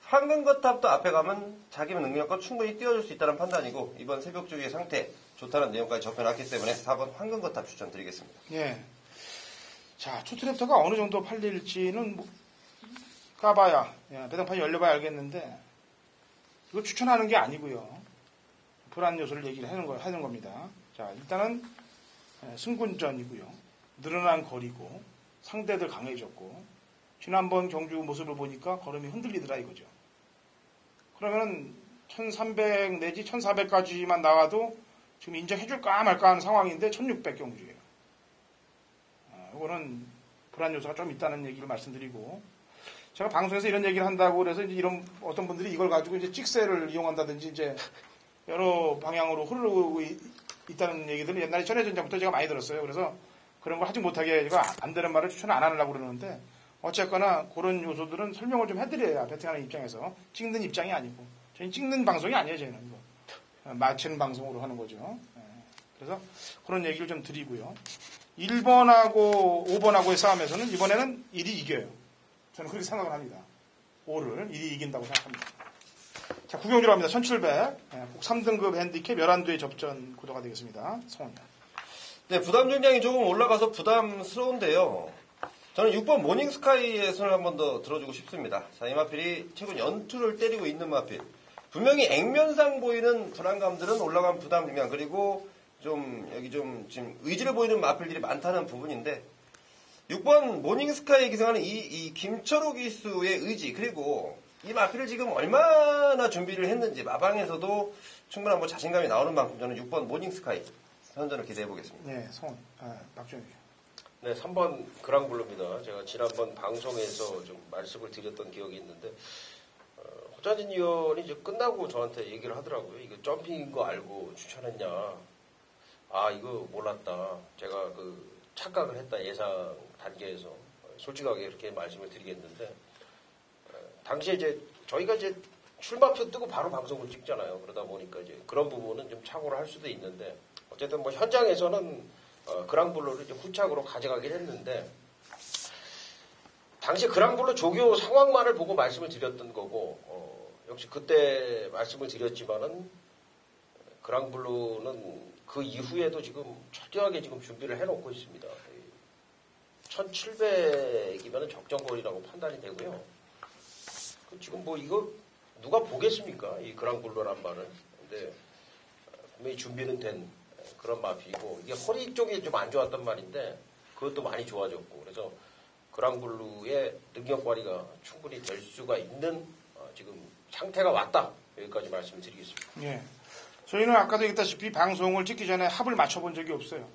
황금거탑도 앞에 가면 자기 능력과 충분히 뛰어줄 수 있다는 판단이고 이번 새벽주기의 상태 좋다는 내용까지 접해놨기 때문에 4번 황금거탑 추천드리겠습니다. 예. 자, 투트랩터가 어느 정도 팔릴지는 뭐 까봐야, 배당판이 열려봐야 알겠는데, 이거 추천하는 게 아니고요. 불안 요소를 얘기를 하는 겁니다. 자, 일단은 승군전이고요. 늘어난 거리고, 상대들 강해졌고, 지난번 경주 모습을 보니까 걸음이 흔들리더라 이거죠. 그러면은 1300 내지 1400까지만 나와도 지금 인정해줄까 말까 하는 상황인데 1600 경주예요. 이거는 불안 요소가 좀 있다는 얘기를 말씀드리고, 제가 방송에서 이런 얘기를 한다고 그래서 이제 이런 어떤 분들이 이걸 가지고 이제 찍새를 이용한다든지 이제 여러 방향으로 흐르고 있다는 얘기들을 옛날에 전해전부터 제가 많이 들었어요. 그래서 그런 걸 하지 못하게 제가 안 되는 말을 추천 안 하려고 그러는데 어쨌거나 그런 요소들은 설명을 좀 해드려야 배팅하는 입장에서 찍는 입장이 아니고 저희는 찍는 방송이 아니에요. 저희는 이거 맞히는 방송으로 하는 거죠. 그래서 그런 얘기를 좀 드리고요. 1번하고 5번하고의 싸움에서는 이번에는 1이 이겨요. 저는 그렇게 생각을 합니다. 5를 1이 이긴다고 생각합니다. 자, 구경주로 합니다. 1700. 꼭 3등급 핸디캡 11도의 접전 구도가 되겠습니다. 성원님. 네, 부담 중량이 조금 올라가서 부담스러운데요. 저는 6번 모닝스카이의 손을 한 번 더 들어주고 싶습니다. 자, 이 마필이 최근 연투를 때리고 있는 마필. 분명히 액면상 보이는 불안감들은 올라간 부담 중량, 그리고 좀, 여기 좀, 지금 의지를 보이는 마필들이 많다는 부분인데, 6번 모닝스카이에 기생하는 이 김철호 기수의 의지, 그리고 이 마필을 지금 얼마나 준비를 했는지, 마방에서도 충분한 뭐 자신감이 나오는 만큼 저는 6번 모닝스카이 선전을 기대해 보겠습니다. 네, 성원. 박준희. 네, 3번 그랑블루입니다. 제가 지난번 방송에서 좀 말씀을 드렸던 기억이 있는데, 허찬진 의원이 이제 끝나고 저한테 얘기를 하더라고요. 이거 점핑인 거 알고 추천했냐. 아, 이거 몰랐다. 제가 착각을 했다. 예상 단계에서. 솔직하게 이렇게 말씀을 드리겠는데, 당시에 이제 저희가 이제 출마표 뜨고 바로 방송을 찍잖아요. 그러다 보니까 이제 그런 부분은 좀 착오를 할 수도 있는데, 어쨌든 뭐 현장에서는 그랑블루를 이제 후착으로 가져가긴 했는데, 당시 그랑블루 조교 상황만을 보고 말씀을 드렸던 거고, 역시 그때 말씀을 드렸지만은, 그랑블루는 그 이후에도 지금 철저하게 지금 준비를 해놓고 있습니다. 1700이면 적정거리라고 판단이 되고요. 지금 뭐 이거 누가 보겠습니까? 이 그랑블루란 말을. 근데 분명히 준비는 된 그런 마피이고, 이게 허리 쪽이 좀 안 좋았단 말인데 그것도 많이 좋아졌고, 그래서 그랑블루의 능력 발휘가 충분히 될 수가 있는 지금 상태가 왔다. 여기까지 말씀을 드리겠습니다. 예. 저희는 아까도 얘기했다시피 방송을 찍기 전에 합을 맞춰본 적이 없어요.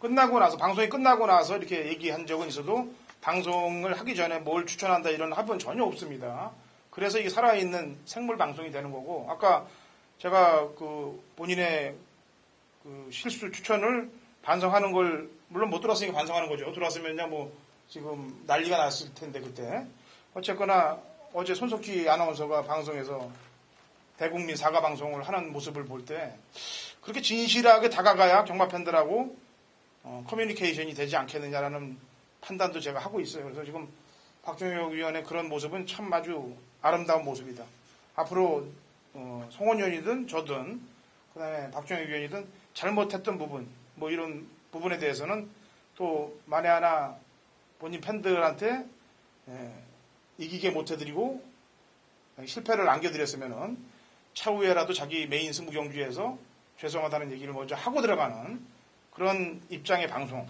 끝나고 나서, 방송이 끝나고 나서 이렇게 얘기한 적은 있어도 방송을 하기 전에 뭘 추천한다 이런 합은 전혀 없습니다. 그래서 이게 살아있는 생물 방송이 되는 거고, 아까 제가 본인의 실수 추천을 반성하는 걸, 물론 못 들었으니까 반성하는 거죠. 들었으면요, 뭐, 지금 난리가 났을 텐데, 그때. 어쨌거나, 어제 손석희 아나운서가 방송에서 대국민 사과 방송을 하는 모습을 볼 때, 그렇게 진실하게 다가가야 경마 팬들하고, 커뮤니케이션이 되지 않겠느냐라는 판단도 제가 하고 있어요. 그래서 지금 박종혁 위원의 그런 모습은 참 아주 아름다운 모습이다. 앞으로, 송원 의원이든 저든, 그 다음에 박종혁 위원이든 잘못했던 부분, 뭐 이런 부분에 대해서는 또 만에 하나 본인 팬들한테 이기게 못해드리고 실패를 안겨드렸으면은 차후에라도 자기 메인 승부 경주에서 죄송하다는 얘기를 먼저 하고 들어가는 그런 입장의 방송,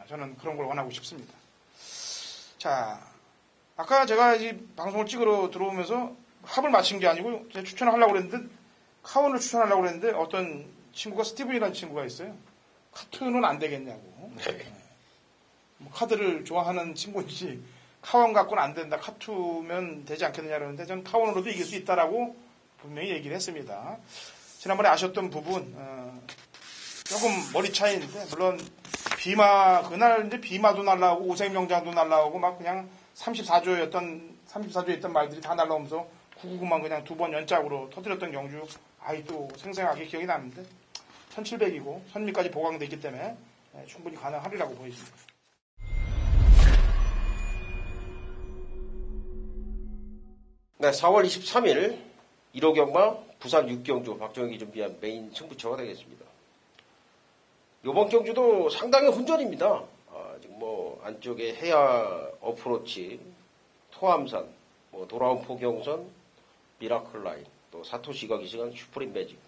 저는 그런 걸 원하고 싶습니다. 자, 아까 제가 이 방송을 찍으러 들어오면서 합을 맞춘 게 아니고 제가 추천을 하려고 그랬는데 카운을 추천하려고 그랬는데 어떤 친구가 스티븐이라는 친구가 있어요. 카툰은 안 되겠냐고. 뭐 카드를 좋아하는 친구인지 카운 갖고는 안 된다. 카투면 되지 않겠느냐 그러는데 저는 카운으로도 이길 수 있다라고 분명히 얘기를 했습니다. 지난번에 아셨던 부분 조금 머리 차이인데 물론 그날 이제 비마도 날라오고 오색명장도 날라오고 막 그냥 34조에 있던 말들이 다 날라오면서 999만 그냥 두 번 연짝으로 터뜨렸던 경주 또 생생하게 기억이 나는데 1700이고 선미까지 보강돼 있기 때문에 충분히 가능하리라고 보여집니다. 네, 4월 23일 1호 경마 부산 6경주 박정익이 준비한 메인 승부처가 되겠습니다. 이번 경주도 상당히 혼전입니다. 지금 뭐 안쪽에 해야 어프로치, 토암산, 뭐 돌아온 포경선, 미라클 라인, 또 사토시가 기승한 슈프림 매직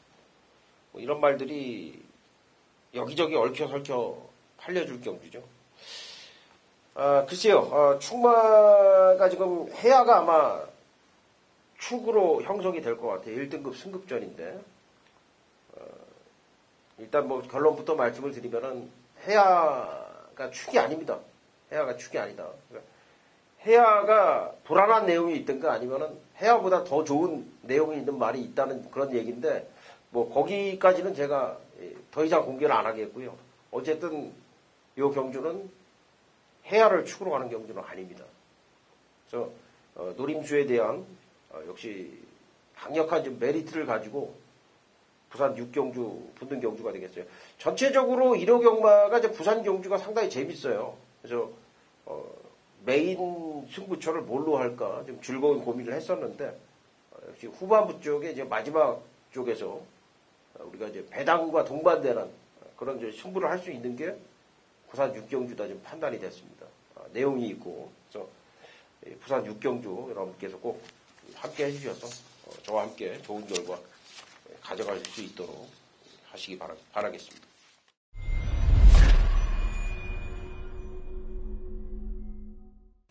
뭐 이런 말들이 여기저기 얽혀설켜 팔려줄 경주죠. 글쎄요, 축마가 지금 해야가 아마 축으로 형성이 될 것 같아요. 1등급 승급전인데 일단 뭐 결론부터 말씀을 드리면은 해야가 축이 아닙니다. 해야가 축이 아니다. 그러니까 해야가 불안한 내용이 있든가 아니면은 해야보다 더 좋은 내용이 있는 말이 있다는 그런 얘기인데 뭐 거기까지는 제가 더 이상 공개를 안 하겠고요. 어쨌든 이 경주는 해야를 축으로 가는 경주는 아닙니다. 그래서 노림수에 대한 역시 강력한 좀 메리트를 가지고 부산 6경주 붙는 경주가 되겠어요. 전체적으로 1호 경마가 이제 부산 경주가 상당히 재밌어요. 그래서 메인 승부처를 뭘로 할까 좀 즐거운 고민을 했었는데 역시 후반부 쪽에 이제 마지막 쪽에서 우리가 이제 배당과 동반되는 그런 이제 승부를 할 수 있는 게 부산 6경주다 좀 판단이 됐습니다. 내용이 있고 그래서 부산 6경주 여러분께서 꼭 함께 해주셔서 저와 함께 좋은 결과 가져갈 수 있도록 하시기 바라겠습니다.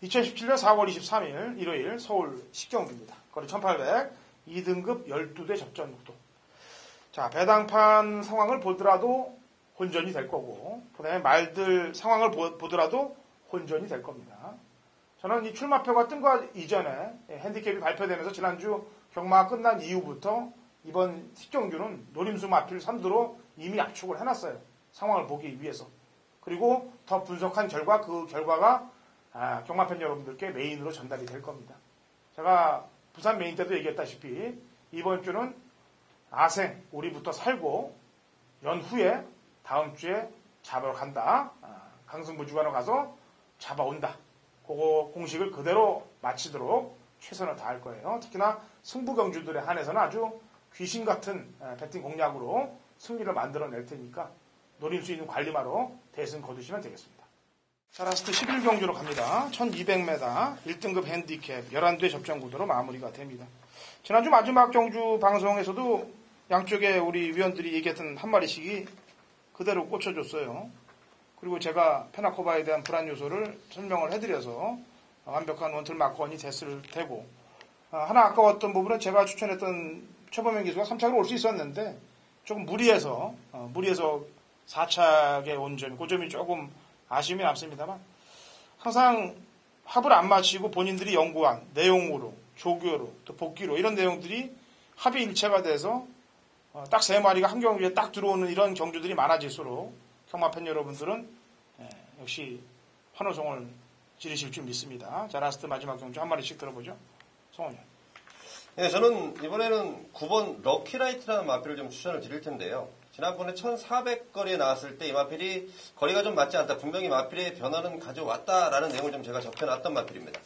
(2017년 4월 23일) 일요일 서울 식경주입니다. 거리 1800 2등급 12대 접전국도. 자, 배당판 상황을 보더라도 혼전이 될 거고 그다음에 말들 상황을 보더라도 혼전이 될 겁니다. 저는 이 출마표가 뜬 거 이전에 핸디캡이 발표되면서 지난주 경마가 끝난 이후부터 이번 식경주는 노림수 마필 선두로 이미 압축을 해놨어요. 상황을 보기 위해서. 그리고 더 분석한 결과 그 결과가 경마팬 여러분들께 메인으로 전달이 될 겁니다. 제가 부산 메인 때도 얘기했다시피 이번 주는 아생 우리부터 살고 연후에 다음 주에 잡으러 간다. 강승부주관으로 가서 잡아온다. 그거 공식을 그대로 마치도록 최선을 다할 거예요. 특히나 승부 경주들에 한해서는 아주 귀신 같은 배팅 공략으로 승리를 만들어낼 테니까 노릴 수 있는 관리마로 대승 거두시면 되겠습니다. 자, 라스트 11경주로 갑니다. 1200m 1등급 핸디캡 11대 접전 구도로 마무리가 됩니다. 지난주 마지막 경주 방송에서도 양쪽에 우리 위원들이 얘기했던 한 마리씩이 그대로 꽂혀줬어요. 그리고 제가 페나코바에 대한 불안 요소를 설명을 해드려서 완벽한 원틀 마크원이 됐을 테고 하나 아까웠던 부분은 제가 추천했던 최범현 기수가 3착으로 올 수 있었는데 조금 무리해서 4착에 온 점, 그 점이 조금 아쉬움이 남습니다만 항상 합을 안 맞히고 본인들이 연구한 내용으로 조교로 또 복귀로 이런 내용들이 합이 일체가 돼서 딱 3마리가 한 경주에 딱 들어오는 이런 경주들이 많아질수록 경마팬 여러분들은 역시 환호성을 지르실 줄 믿습니다. 자, 라스트 마지막 경주 한 마리씩 들어보죠. 성원이. 네, 저는 이번에는 9번 럭키라이트라는 마필을 좀 추천을 드릴 텐데요. 지난번에 1400거리에 나왔을 때 이 마필이 거리가 좀 맞지 않다. 분명히 마필의 변화는 가져왔다라는 내용을 좀 제가 접해놨던 마필입니다.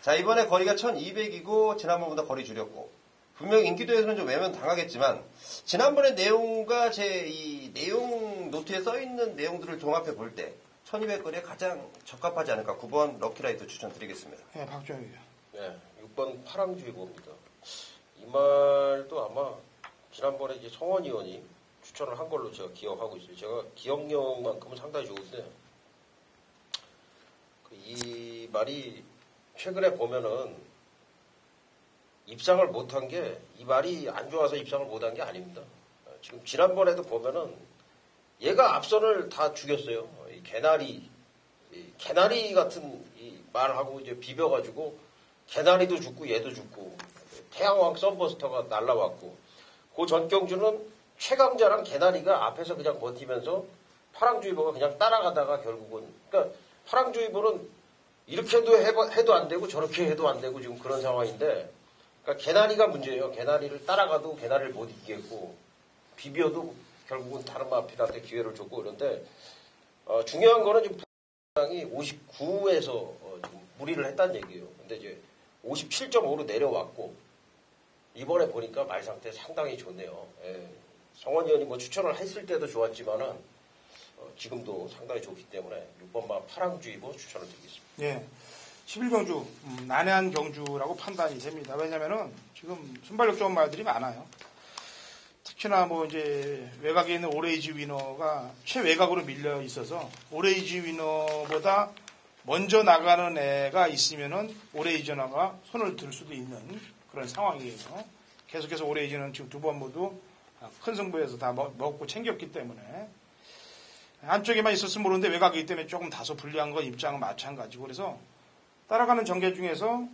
자, 이번에 거리가 1200이고 지난번보다 거리 줄였고 분명히 인기도에서는 좀 외면 당하겠지만 지난번의 내용과 제 이 내용 노트에 써있는 내용들을 종합해 볼 때 1200거리에 가장 적합하지 않을까 9번 럭키라이트 추천드리겠습니다. 네, 박정희요. 네, 6번 파랑주의보입니다. 이 말도 아마 지난번에 이제 성원 의원이 추천을 한 걸로 제가 기억하고 있어요. 제가 기억력만큼은 상당히 좋은데 이 말이 최근에 보면은 입상을 못한 게 이 말이 안 좋아서 입상을 못한 게 아닙니다. 지금 지난번에도 보면은 얘가 앞선을 다 죽였어요. 이 개나리 같은 이 말하고 이제 비벼가지고 개나리도 죽고 얘도 죽고 태양왕 썬버스터가 날라왔고 그 전경주는 최강자랑 개나리가 앞에서 그냥 버티면서 파랑주의보가 그냥 따라가다가 결국은 그러니까 파랑주의보는 이렇게도 해도 안 되고 저렇게 해도 안 되고 지금 그런 상황인데 그러니까 개나리가 문제예요. 개나리를 따라가도 개나리를 못 이기겠고 비벼도 결국은 다른 마필한테 기회를 줬고 그런데 중요한 거는 지금 부당이 59에서 무리를 했다는 얘기예요. 근데 이제 57.5로 내려왔고 이번에 보니까 말 상태 상당히 좋네요. 예. 성원 의원이 뭐 추천을 했을 때도 좋았지만은 지금도 상당히 좋기 때문에 6번마 파랑주의보 추천을 드리겠습니다. 예. 11경주, 난해한 경주라고 판단이 됩니다. 왜냐면은 지금 순발력 좋은 말들이 많아요. 특히나 뭐 이제 외곽에 있는 오레이지 위너가 최외곽으로 밀려 있어서 오레이지 위너보다 먼저 나가는 애가 있으면은 오레이지 위너가 손을 들 수도 있는 그런 상황이에요. 계속해서 오레이지는 지금 두 번 모두 큰 승부에서 다 먹고 챙겼기 때문에 한쪽에만 있었으면 모르는데 외곽이기 때문에 조금 다소 불리한 건 입장은 마찬가지고 그래서 따라가는 전개 중에서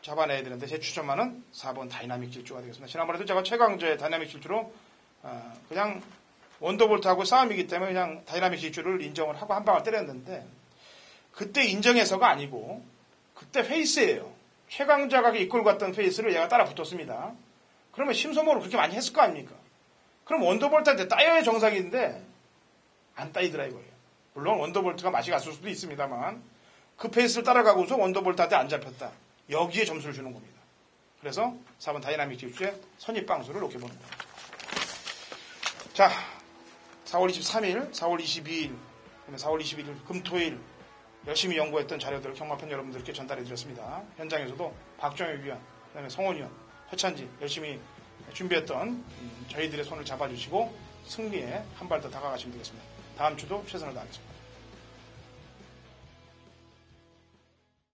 잡아내야 되는데 제 추천만은 4번 다이나믹 질주가 되겠습니다. 지난번에도 제가 최강자의 다이나믹 질주로 그냥 원더볼트하고 싸움이기 때문에 그냥 다이나믹 질주를 인정을 하고 한 방을 때렸는데 그때 인정해서가 아니고 그때 페이스예요. 최강자가 이끌고 갔던 페이스를 얘가 따라 붙었습니다. 그러면 심소모를 그렇게 많이 했을 거 아닙니까? 그럼 원더볼트한테 따여야 정상인데 안 따이더라 이거예요. 물론 원더볼트가 맛이 갔을 수도 있습니다만 그 페이스를 따라가고서 원더볼트한테 안 잡혔다. 여기에 점수를 주는 겁니다. 그래서 4번 다이나믹 질주에 선입방수를 놓게 보는 겁니다. 자, 4월 23일, 4월 22일, 4월 21일 금토일 열심히 연구했던 자료들을 경마팬 여러분들께 전달해 드렸습니다. 현장에서도 박정혁 위원, 그다음에 성원 위원, 허찬지 열심히 준비했던 저희들의 손을 잡아주시고 승리에 한 발 더 다가가시면 되겠습니다. 다음 주도 최선을 다하겠습니다.